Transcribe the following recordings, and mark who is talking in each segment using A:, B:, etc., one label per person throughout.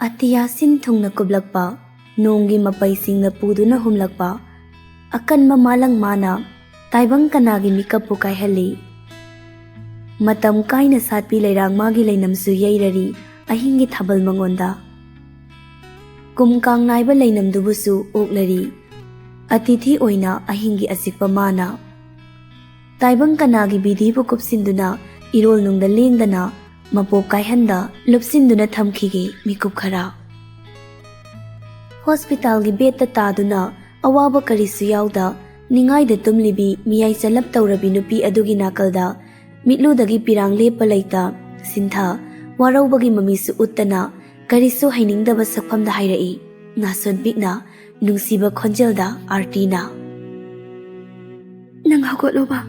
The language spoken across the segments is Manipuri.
A: Atiya sin thungna kublakpa, nongi mapai singna puduna humlakpa, akan mamalang mana, taibang kanagi mikapu kaihali. Matam kaina satpi lairang magi lainamsu yairari, ahingi thabal mangonda. Kumkang naiba lainam dubusu oklari, atithi oina ahingi asikpa mana. Taibang kanagi bidhibu kupsinduna, irol nungda lengdana, mapok kaihanda lupsinduna thamkhige mikup khara. Hospital gi bed ta taduna awaba karisu yauda ningai da tumlibi miyai chalap tawrabi nupi adugi nakalda mitludagi pirang lepa laita sintha waraubagi mamisu uttana karisu hainingdaba sakpamda hairai nason bigna nungsiba khonjelda artina. Nang hagoloba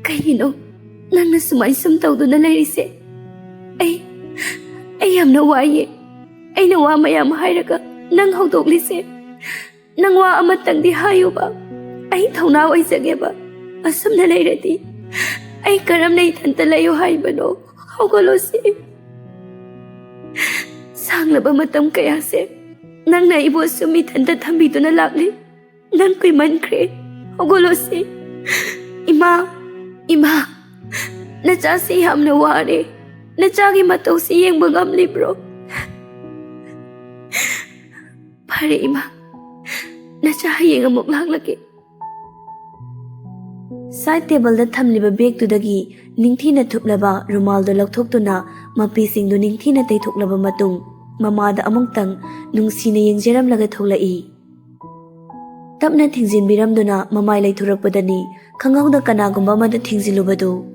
A: kaigino nangna sumai sum tawduna lairise. Ay yamna waye. Ay nawa mayam hairaga nang hawdoklise. Nang wa amatangdi hayuba. Ay thawnaw ay sageba. Asam na lairati. Ay karam na itanta layo haibano. Hawgolosi. Sanglaba matam kayase. Nang naibo sumitanta thambito na lakli. Nang ko'y mankre. Hawgolosi. Ima. Nachasi yamna ware. Nachagi mataw si yeng bagam libro. Pare ima, nachahi yeng amok laklaki. Side table da thamliba bag tudagi ningthina thuplaba rumal do lakthoktuna mapi singdu ningthina teithoklaba matung mamada amongtang nungsina yengjeramlaga tholai. Tapna thingjinbiramduna mamai leithurakpadani khangawda kanagumba amada thingzilubadu.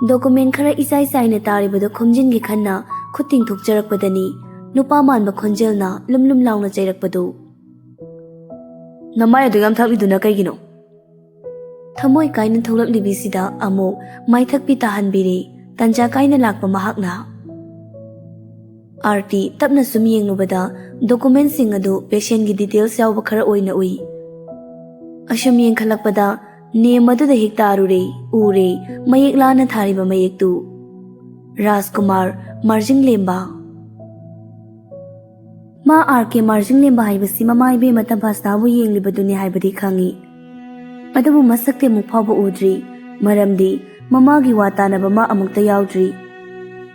A: Document khara isai saina taribado khomjin gi khanna khuting thukjarakpadani nupa manba khonjelna lumlum launa chairakpadu. Namai adu yam thakliduna kaigino. Thamoi kaina tholaklibisida amo maithakpi tahanbiri tanja kaina lakpa mahakna. Arti tapna sum yenglubada document sing adu patient gi details yawba khara oina ui. Asham yengkhalakpada ne maduda hikta arure ure mayek lana thariba mayek tu Rajkumar marjing lemba ma RK marjing lemba haibasi mama ibe mata bhastabu yenglibaduni haibadi khangi adabu masakte mukphaba udri maramdi mama gi watana ba ma amukta yaudri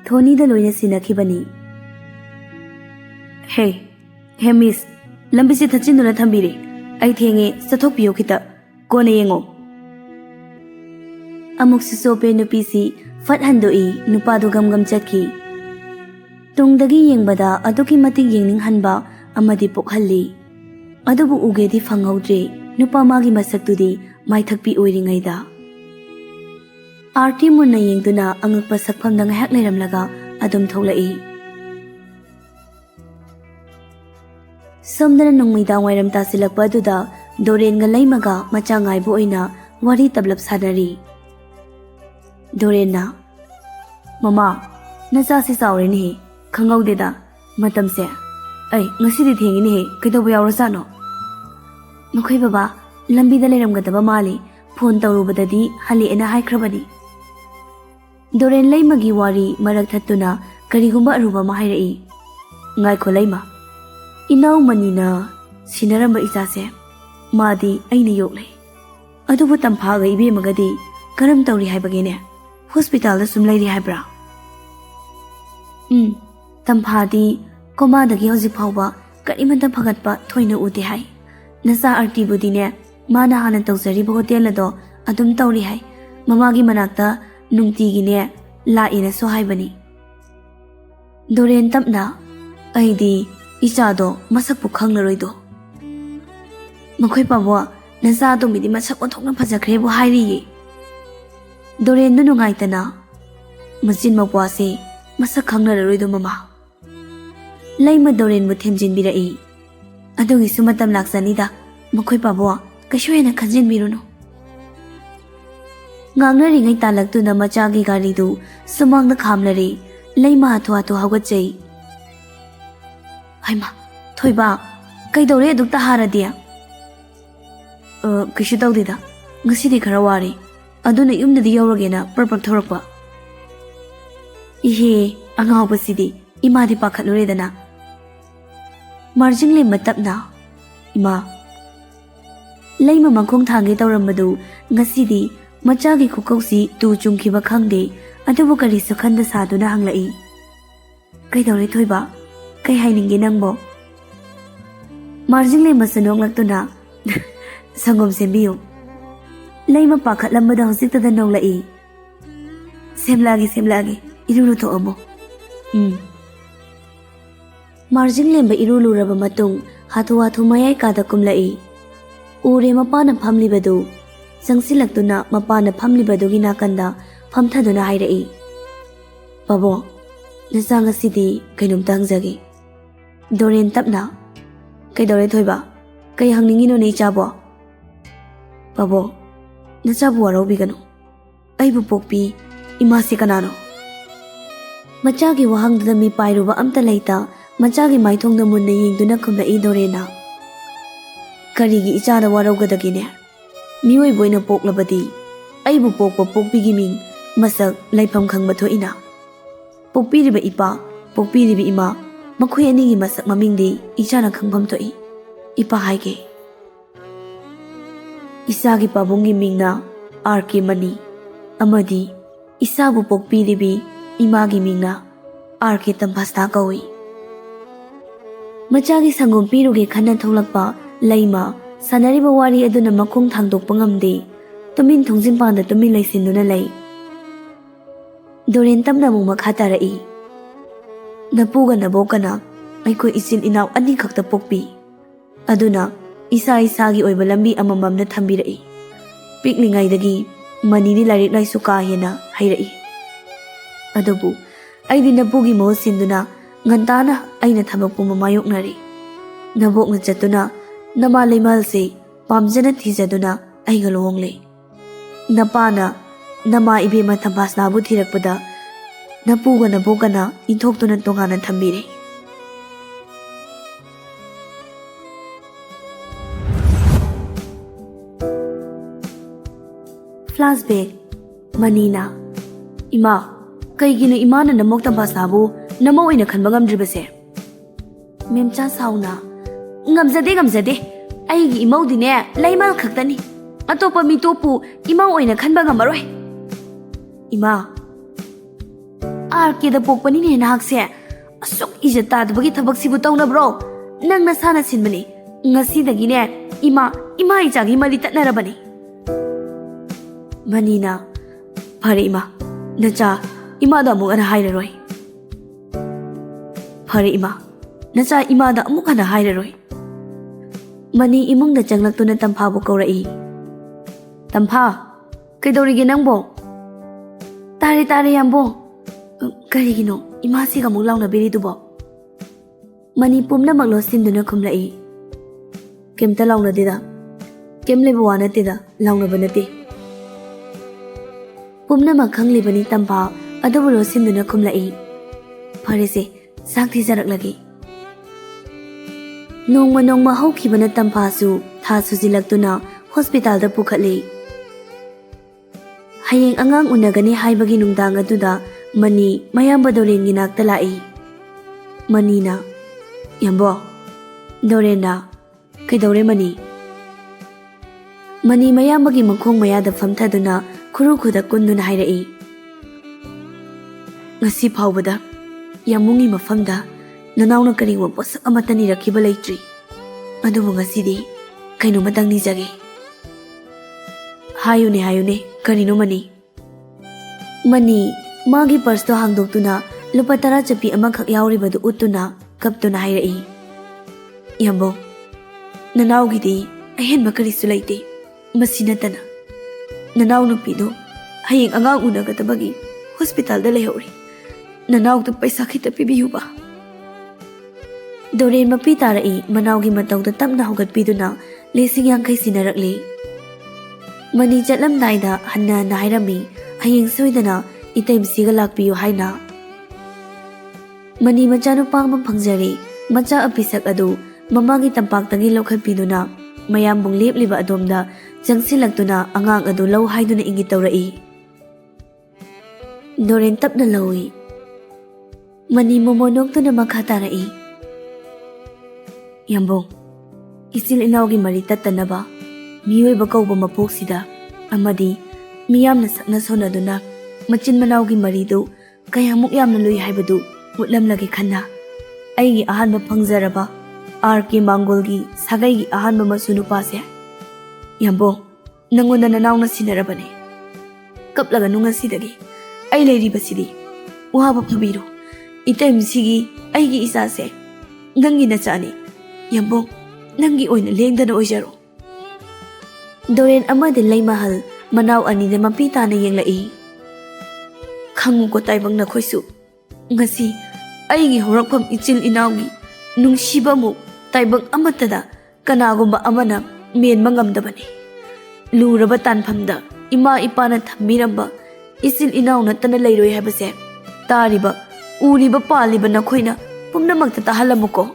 A: thoni da loina sinakhibani. Hey miss lambi se thachinuna thambire ai thenge sathokpiyo khita kone yengo. Amuk susope nupisi fat handoi nupado gamgam chaki. Tungdagi yengbada aduki matik yengning hanba amadi pokhalli. Adubu ugedi fanghaudre nupa magi masaktudi maithakpi oiringaida. Arti munna yengduna angakpa sakpamda ngahak leiramlaga adum tholai. Somdana nongmidang wairam tasilakpa aduda Dorenga laimaga macha ngaibu oina wari tablap sanari. Dorena, Mama, nacha si saure ni khangawdeda matamse. Ai ngasidi thengi ni kaidobu yawrasano. Makhoi baba lambi da leiramgadaba mali phone tawrubadadi hali ena haikrabani. Doren laimagi wari marak thattuna karigumba aruba ma hairai. Ngaikho laima. Inaw manina sinaramba isase. Madi aina yoklay. Adubu tamphaga ibe magadi karam tawri haibagene. Hospital da sum lairi haibra. Tamphadi komadagi hojik phawba karimanta phagatpa thoina uti hai. Nasa arti budine mana hana tawjariba hotel ado adum tawri hai. Mamagi manakta nungtigi ne la ina so haibani. Doren tapna aidi ichado masakpu khanglaroido. Makhoi pabwa nasa tumidi masak onthokna phajakrebu hairiye. Doren nu ngaitana majin mapwase masak khanglaroido mama. Laima Doren mu themjin birai. Adugi sumatam laksanida makhoi pabwa kaisho hena khanjin biruno. Ngangnari ngai talaktuna machagi gari du sumangna khamlare laima athu athu hawgatchai. Haima thoiba kaidore adukta haradiya. Kishu tawdida ngasidi khara wari aduna yumdadi yawragena parpak thorakpa. Ihe angawbasidi Imadi pakhatluredana. Marjing lemba tapna. Ima. Laima mangkhong thange tawrambadu ngasidi machagi khukausi tu chungkhiba khangde adubu kari sukhanda saduna hanglai. Kaidore thoiba kai hainingge nangbo. Marjing lemba sanong laktuna sangom sembiyo. Laima pakhatlambada hojiktada nonglai. Semlagi irulu thoamo. Marjing lemba irulu raba matung hatu mayai kada kumlai. Ure mapana phamlibadu jangsilaktuna mapana phamlibadu gi nakanda phamthaduna hairai. Babo nacha ngasidi kainom tangjagi. Doren tapna kaidore thoiba kai hangningino nei chabo. Babo nacha bu warobi gano. Aibu pokpi imasi kanano. Machagi wahangda mi pairuba amta leita machagi maithongda munna yingduna khumlai dorena. Karigi ichada waraugadagine. Miwai boina poklabadi. Aibu pokpa pokpigi ming masak laifam khangba thoina. Pokpiriba ipa, pokpiriba ima, makhoi anigi masak mamingdi ichana khangpham thoi. Ipa haige. Isagi pabungi mingna RK Mani. Amadi isabu pokpiribi imagi mingna RK Tampasta kawi. Machagi sangom piruge khana tholakpa Laima sanariba wari aduna makhong thangdokpa ngamde tumin thongjinpanda tumin laisinduna lay. Doren tamna mung makha tarai. Napuga nabokana aikoi isin inaw ani khakta pokpi. Aduna isagi oiba lambi amamamna thambirai. Piklingaidagi manini larik laisu ka hena hairai. Adubu aidi napugi mo sinduna ngantana aina thabakpu mamayoknari. Nabokna chatuna Nama lemal se pamjana thijaduna aiga lohongle. Napana nama ibe mathambas nabu thirakpada napuga nabokana inthoktuna tongana thambire. Flashback Manina Ima kaigina imana namok tambas nabu namo oina khanba ngamdribase. Memcha sauna Ngamzade aigi imaudine laimal khaktani atopa mi topu imau oina khanba ngamaroi. Ima RK da pokpani ne nahakse asuk ijata dabagi thabak sibu tawnabro nang nasana sinbani ngasi dagine ima ijagi mali tatnarabani. Manina phare ima nacha ima da amuk ana hairaroi. Phare ima nacha ima da amuk ana hairaroi. Mani imungda changlaktuna Tampha bu kaurai. Tampha kaidorige nangbo? Tare yambo. Karigino imasi ga muk launa biri dubo. Mani pumna maklo sinduna khumlai. Kemta launa dida. Kem lebuwana dida launa banate. Pumna makhangli bani Tampha adubulo sinduna khumlai. Pharese sakthi jarak lagi. Nongma haukibana Tamphasu tha sujilaktuna hospital da pukhatli. Hayeng angang unagani haibagi nungdang aduda Mani mayamba Dorengi nakta lai. Manina Yambo Dorena kaidore Mani. Mani mayambagi makhong mayada famthaduna khuru khuda kunduna hairai. Ngasi phawbada yamungi mafamda Nanauna kariwa posak amatani rakhiba leitri. Adubu ngasidi kaino matang nijage. Hayune karino Mani. Mani magi purse to hangdoktuna lupa 10 chapi amakhak yauribadu uttuna kaptuna hairai. Yambo nanaugidi ahenba karisu leite masinatana. Nanaw nupido hayeng angang unagadabagi hospital da lehori. Nanaw to paisa khita pibiyuba. Doren mapi tarai manawgi matawda tamna hogatpiduna lesing yangkai sinarakli. Mani chatlamdaida hanna nairami hayeng soidana itaimsiga lakpiyo haina. Mani machanupang phangjari macha apisak adu mamagi tampaktagi lokhatpiduna mayambung lepliba adomda jangsilaktuna angang adu lau haiduna ingit tawrai. Doren tapna lawi. Mani momo noktuna makha tarai. Yambong, isil inawgi mari tattanaba, miyoiba kauba mapoksida, amadi miyamna sakna sonaduna, machin manawgi maridu, kayamuk yamna lui haibadu, utlamlagi khanna. Aigi ahanba phangjaraba, RK Mangolgi sagaigi ahanba masunu pase. Yambong, nangonda nanawna sinarabane. Kaplaga nunga sidagi, ay leiri basidi, wahaba pabiro. Item sigi, aigi isase, nangi na chani. Yambong, nangi oina lengdana oijaro. Doren amade lay mahal, manaw ani de mapita na yenglai. Khangu ko taibang na khoisu. Ngasi, aigi horakpam ichil inawgi, nungshiba mo, taibang amatada, kanagumba amana, men mangamdabani. Luraba tanpamda, ima ipana thamiramba, isil inaw na tanalayroy habase, tariba, uriba paliba na khoina, pumnamakta tahalamuko.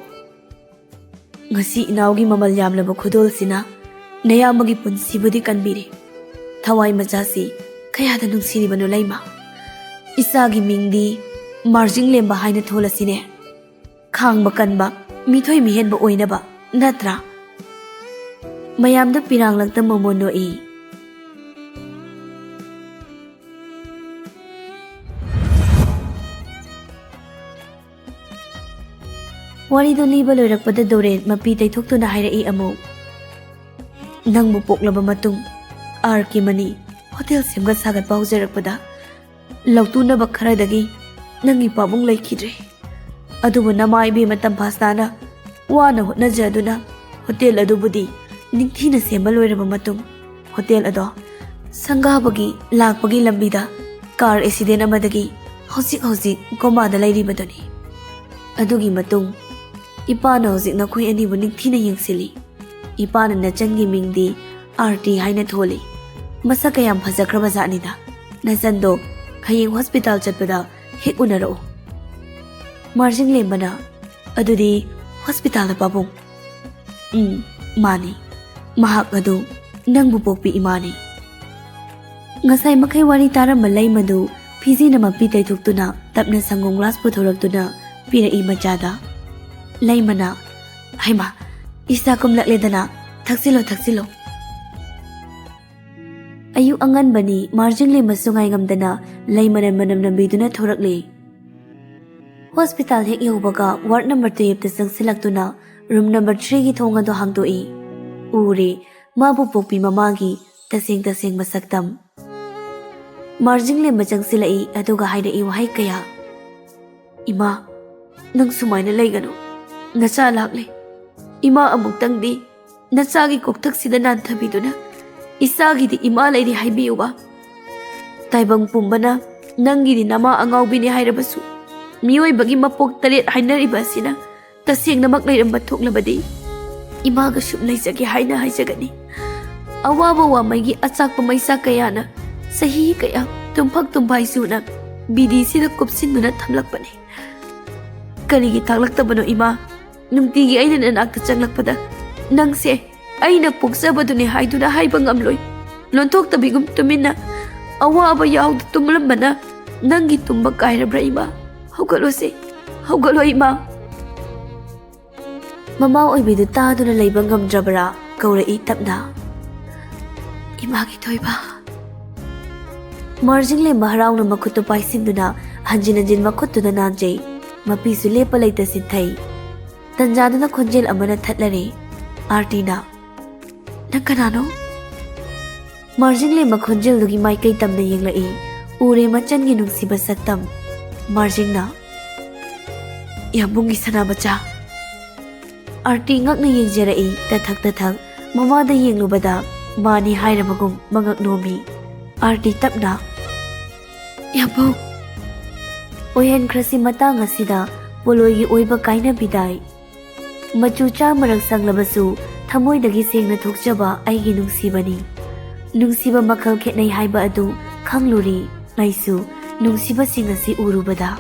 A: Ngasi inawgi mamal yamlaba khudol sina, nayamagi punsibudi kanbiri. Thawai majasi, kayada nungsiribano layma. Isagi mingdi, marjing lemba haina thola sine. Khang bakanba, mithoi mihenba oinaba, natra. Mayamda pirang lagta momono e. Warido liba loirakpada Doren mapi taythoktuna hairai amo. Nangbu poklaba matung, RK Mani, hotel semgat sagat haujarakpada. Lautunaba kharadagi, nangi pabung laikhidre. Adubu nama ibe matam phasnana, wana hotnajaduna, hotel adubudi, ningthina sembal loiraba matung, hotel ado, sanghabagi lakpagi lambida, car accident amadagi, hauzik komada lairibadani. Adugi matung, ipana hauzik nakhoi anibu ningthina yengsili. Ipana nachangi mingdi RT haina tholi. Masa kayam phajakraba janida. Nachando khayeng hospital chatpada hek unaro. Marjing lembana adudi hospital da pabung. Mani. Mahak adu nangbu pokpi imani. Ngasai makai wari taramba lay madu piji na mapi taythuktuna tapna sangong glass puthoraktuna pirai machada. Lay mana haima isa kumlakledana thaksilo. Ayu angan bani marjing le masungai ngamdana laymanan manam nambiduna thorakle. Hospital hek yobaga ward number 2 ta sangsilaktuna room number 3 gi thonga do hangdoi. Ure mabu pokpi mamagi taseng masaktam. Marjing le machangsilai aduga haida i wahai kaya. Ima nang sumaina laigano nacha lakle. Ima amuktangdi nachagi koktaksida nanthabiduna isagi di ima lairi haibiyuba. Taibang pumbana nangi di nama angawbini hairabasu. Miyoi bagi mapok taret hainariba sina taseng namak lairamba thoklabadi. Imaga shum laijagi haina haijagani. Awaba wa maigi achak pamaisa kayana sahi kaya tumphak tumbai suna BDC da kupsinduna thamlakpani. Karigi thaklaktabano ima nungtigi aina nanakta changlakpada nangse aina poksabadune haiduna haiba ngamloi. Lonthoktabigum tumina awaba yawda tumlambana nangi tumba kairabra ima. Haugaloi ima. Mama oibidu taaduna leiba ngamdrabara kaurai tapna. Imagi toiba. Marjing le maharauna makutu paisinduna hanjin makutuna nanjay. Mapisu lepa laita sinthai. Tanjaduna khonjel amana thatlare. Artina. Nangkanano? Marjing le makhonjel dugi maikai tamna yenglai. Ure machan gi nungsiba saktam. Marjing na. Yambungi sanabacha. Arti ngakna yengjarai tathak mama da yenglubada mani hairabagum mangak nomi. Arti tapna. Yambung. Oyen krasi matang asida poloigi oiba kaina bidai. Machu cha marak sanglabasu thamoidagi sengna thokjaba aigi nungsibani. Nungsiba makhal khetnai haiba adu khangluri ngaisu nungsiba singasi urubada.